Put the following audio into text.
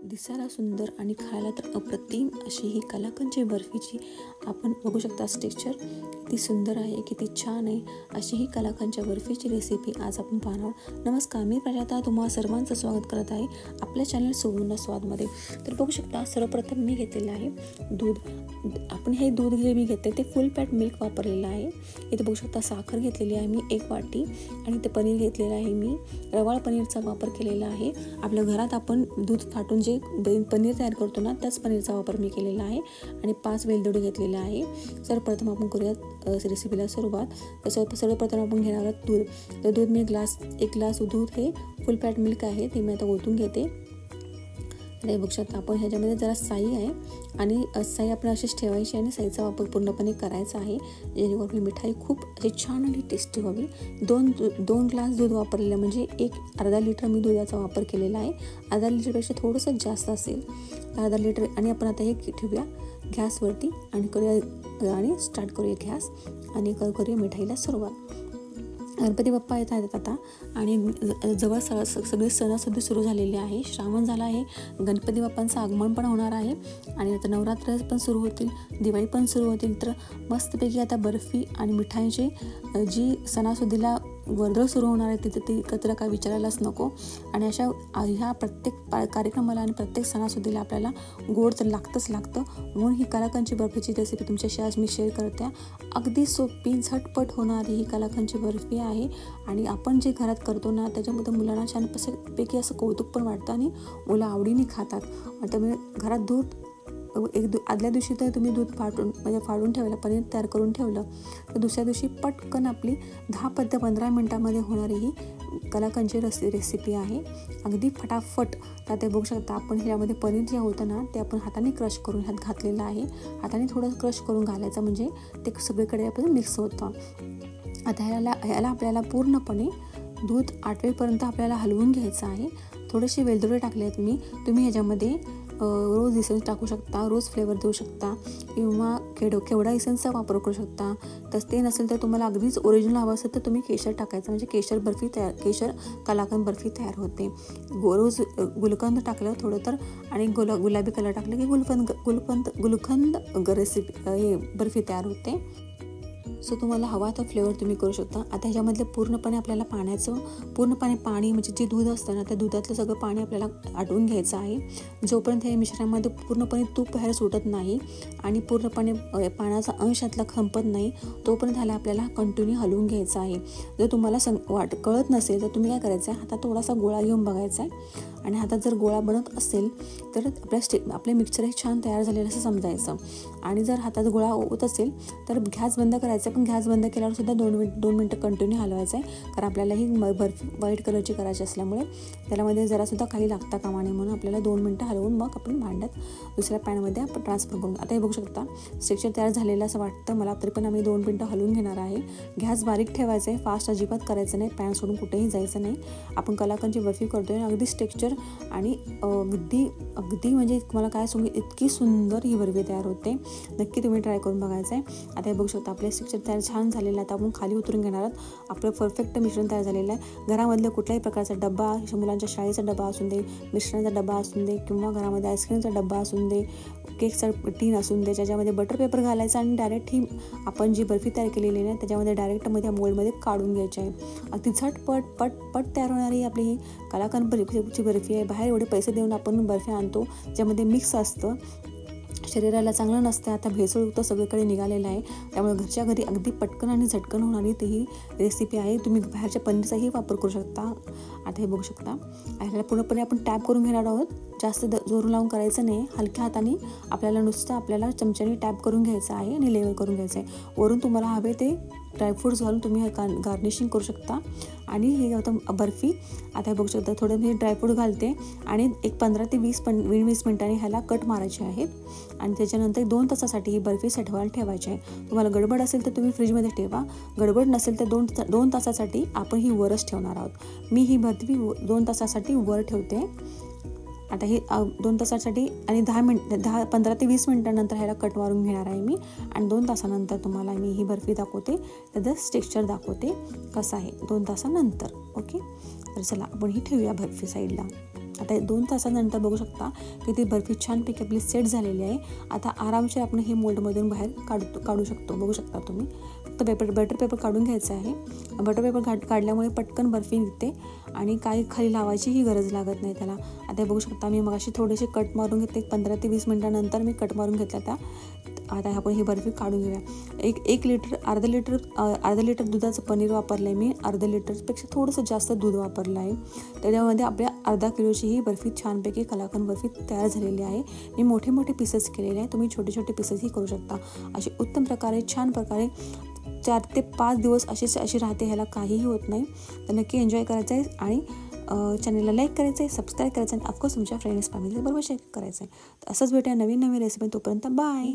दिसायला सुंदर आणि खायला तर अप्रतिम अशी ही कलाकंदची बर्फीची आपण बघू शकता टेक्स्चर किती सुंदर आहे, किती छान आहे अशी ही कलाकंदच्या बर्फीची रेसिपी आज आपण पाहणार. नमस्कार, मी प्रजाता तुम्हा सर्वांचं स्वागत करत आहे आपल्या चॅनल सुवर्ण स्वादमध्ये. तर बघू शकता सर्वप्रथम मी घेतलेलं आहे दूध. आपण हे दूध जे मी घेते ते फुल फॅट मिल्क वापरलेलं आहे. इथे बघू शकता साखर घेतलेली आहे मी 1 वाटी आणि ते पनीर घेतलेलं आहे मी रवाळ पनीरचा वापर केलेला आहे. आपल्या घरात आपण दूध फाटून जे पनीर तयार करतो ना त्याच पनीरचा वापर मी केलेला आहे आणि 5 वेलदोडे घेतलेले आहे. सर्वप्रथम आपण करूयात रेसिपीला सुरुवात. सर्वप्रथम आपण घेणार आहोत दूध. तर दूध मी एक ग्लास दूध हे फुल फॅट मिल्क आहे ते मी आता ओतून घेते. आणि बघू शकता आपण ह्याच्यामध्ये जरा साई आहे आणि साई आपण अशीच ठेवायची आणि साईचा वापर पूर्णपणे करायचा आहे जेणेकरून ही मिठाई खूप अशी छान आणि टेस्टी व्हावी. दोन ग्लास दूध वापरलेलं म्हणजे अर्धा लिटर मी दुधाचा वापर केलेला आहे. अर्धा लिटरपेक्षा थोडंसं जास्त असेल अर्धा लिटर. आणि आपण आता हे ठेवूया गॅसवरती आणि करूया आणि स्टार्ट करूया गॅस आणि करूया मिठाईला सुरुवात. गणपती बाप्पा येत आहेत आता आणि जवळ सगळे सणासुद्धा सुरू झालेले आहे. श्रावण झाला आहे, गणपती बाप्पांचं आगमन पण होणार आहे आणि आता नवरात्र पण सुरू होतील, दिवाळी पण सुरू होतील. तर मस्तपैकी आता बर्फी आणि मिठाईची जी सणासुदीला वर्दळ सुरू होणार आहे तिथे ती एकत्र काय विचारायलाच नको. आणि ह्या प्रत्येक कार्यक्रमाला आणि प्रत्येक सणासुदीला आपल्याला गोड तर लागतं. म्हणून ही कलाकंदची बर्फीची रेसिपी तुमच्याशी आज मी शेअर करते. अगदी सोपी झटपट होणारी ही कलाकंदची बर्फी आहे आणि आपण जे घरात करतो ना त्याच्यामध्ये मुलांना छानपैकी असं कौतुक पण वाटतं आणि मुलं आवडीने खातात. त्यामुळे घरात दूध आदल्या दिवशी तर तुम्ही दूध फाडून ठेवलं, पनीर तयार करून ठेवलं तर दुसऱ्या दिवशी पटकन आपली 10 ते 15 मिनटामध्ये होणारी ही कलाकंदची रेसिपी आहे. अगदी फटाफट. तर ते बघू शकता आपण ह्यामध्ये पनीर जे होतं ना ते आपण हाताने क्रश करून ह्यात घातलेलं आहे. हाताने थोडं क्रश करून घालायचं म्हणजे ते सगळीकडे आपण मिक्स होतं. आता ह्याला आपल्याला पूर्णपणे दूध आटवेपर्यंत आपल्याला हलवून घ्यायचं आहे. थोडेसे वेलदोडे टाकले आहेत मी. तुम्ही ह्याच्यामध्ये रोज इसेन्स टाकू शकता, रोज फ्लेवर देऊ शकता किंवा केवडा इसेन्सचा वापर करू शकता. तसं ते नसेल तर तुम्हाला अगदीच ओरिजिनल हवं असेल तर तुम्ही केशर टाकायचं म्हणजे केशर कलाकंद बर्फी तयार होते. रोज गुलकंद टाकलं थोडं तर आणि गुलाबी कलर टाकलं की गुलकंद रेसिपी बर्फी तयार होते. सो तुम्हाला हवा तर फ्लेवर तुम्ही करू शकता. आता ह्याच्यामधले पूर्णपणे आपल्याला पाणी म्हणजे जे दूध असतं ना त्या दुधातलं सगळं पाणी आपल्याला आटवून घ्यायचं आहे. जोपर्यंत हे मिश्रणामध्ये पूर्णपणे तूप बाहेर सुटत नाही आणि पूर्णपणे पाण्याचा अंश यातला खंपत नाही तोपर्यंत ह्याला आपल्याला कंटिन्यू हलवून घ्यायचं आहे. जर तुम्हाला कळत नसेल तर तुम्ही काय करायचं आहे, हातात थोडासा गोळा घेऊन बघायचा आहे आणि हातात जर गोळा बनत असेल तर आपले मिक्सर हे छान तयार झालेलं असं समजायचं. आणि जर हातात गोळा होत असेल तर गॅस बंद करायचा. पण गॅस बंद केल्यावर सुद्धा 2 मिनटं कंटिन्यू हलवायचं आहे कारण आपल्याला ही बर्फी व्हाईट कलरची करायची असल्यामुळे त्यामध्ये जरासुद्धा काही लागता कामा नये म्हणून आपल्याला 2 मिनटं हलवून मग आपण भांड्यात दुसऱ्या पॅनमध्ये आपण ट्रान्सफर करून. आता हे बघू शकता स्ट्रक्चर तयार झालेलं असं वाटतं मला, तरी पण आम्ही 2 मिनटं हलवून घेणार आहे. गॅस बारीक ठेवायचं आहे, फास्ट अजिबात करायचं नाही, पॅन सोडून कुठेही जायचं नाही. आपण कलाकंदची बर्फी करतोय आणि अगदी स्ट्रक्चर आणि अगदी म्हणजे मला काय सांगू इतकी सुंदर ही बर्फी तयार होते. नक्की तुम्ही ट्राय करून बघायचं आहे. आता हे बघू शकता आपले स्ट्रक्चर तयार छान झालेलं आहे. आता आपण खाली उतरून घेणार आहोत. आपलं परफेक्ट मिश्रण तयार झालेलं आहे. घरामधल्या कुठल्याही प्रकारचा डब्बा, मुलांच्या शाळेचा डबा असून दे, मिश्रणाचा डबा असून दे किंवा घरामध्ये आईस्क्रीमचा डबा असून दे, केकचा टीन असून दे, त्याच्यामध्ये बटर पेपर घालायचा आणि डायरेक्ट ही आपण जी बर्फी तयार केलेली आहे त्याच्यामध्ये डायरेक्टमध्ये मोल्डमध्ये काढून घ्यायची आहे. अगदी पट तयार होणारी आपली ही कलाकंद बर्फीची बर्फी आहे. बाहेर एवढे पैसे देऊन आपण बर्फी आणतो ज्यामध्ये मिक्स असतं, शरीराला चांगलं नसतं. आता भेसळयुक्त सगळीकडे निघालेलं आहे. त्यामुळे घरच्या घरी अगदी पटकन आणि झटकन होणारी ही रेसिपी आहे. तुम्ही बाहेरच्या पनीरचाही वापर करू शकता. आता हे बघू शकता ह्याला पूर्णपणे आपण टॅप करून घेणार आहोत. जास्त जोर लावून करायचं नाही, हलक्या हाताने आपल्याला चमच्याने टॅप करून घ्यायचं आहे आणि लेवल करून घ्यायचं आहे. वरून तुम्हाला हवे ते ड्रायफ्रूट्स घालून तुम्ही गार्निशिंग करू शकता. आणि हे आता बर्फी आता बघू शकता थोडं मी ड्रायफ्रूट घालते आणि एक 15 ते 20 मिनिटांनी ह्याला कट मारायचे आहेत आणि त्याच्यानंतर 2 तासासाठी ही बर्फी ठेवायची आहे. तुम्हाला गडबड असेल तर तुम्ही फ्रीजमध्ये ठेवा, गडबड नसेल तर 2 तासासाठी आपण ही वरच ठेवणार आहोत. मी ही बर्फी 2 तासासाठी वर ठेवते. आता हे 2 तासासाठी आणि 15 ते 20 मिनिटांनंतर ह्याला कट मारून घेणार आहे मी आणि 2 तासानंतर तुम्हाला मी ही बर्फी दाखवते, त्याचं टेक्स्चर दाखवते कसं आहे 2 तासानंतर. ओके, तर चला आपण ही ठेवूया बर्फी साईडला. आता 2 तासानंतर बघू शकता की ती बर्फी छानपैकी आपली सेट झालेली आहे. आता आरामशीर आपण हे मोल्डमधून बाहेर काढू शकतो. बघू शकता तुम्ही. फक्त बटर पेपर काढून घ्यायचं आहे. बटर पेपर काढल्यामुळे पटकन बर्फी निघते आणि काही खाली लावायचीही गरज लागत नाही त्याला. आता बघू शकता मी मगाशी थोडेसे कट मारून घेतले. 15 ते 20 मिनिटानंतर मी कट मारून घेतला त्या. आता आपण ही बर्फी काढून घेऊया. अर्धा लिटर दुधाचं पनीर वापरलं आहे मी. अर्धा लिटरपेक्षा थोडंसं जास्त दूध वापरलं आहे. त्याच्यामध्ये आपल्या अर्धा किलोची ही बर्फी छानपैकी कलाकंद बर्फी तयार झालेली आहे. मी मोठे मोठे पीसेस केलेले आहे. तुम्ही छोटे छोटे पीसेसही करू शकता. अशी उत्तम प्रकारे छान प्रकारे 4 ते 5 दिवस अशी राहते. ह्याला काहीही होत नाही. तर नक्की एन्जॉय करायचं आहे आणि चॅनलला लाईक करायचं आहे, सबस्क्राईब करायचं आणि ऑफकोर्स तुमच्या फ्रेंड्स फॅमिलीबरोबर शेअर करायचं आहे. तर असंच भेटूया नवीन रेसिपी. तोपर्यंत बाय.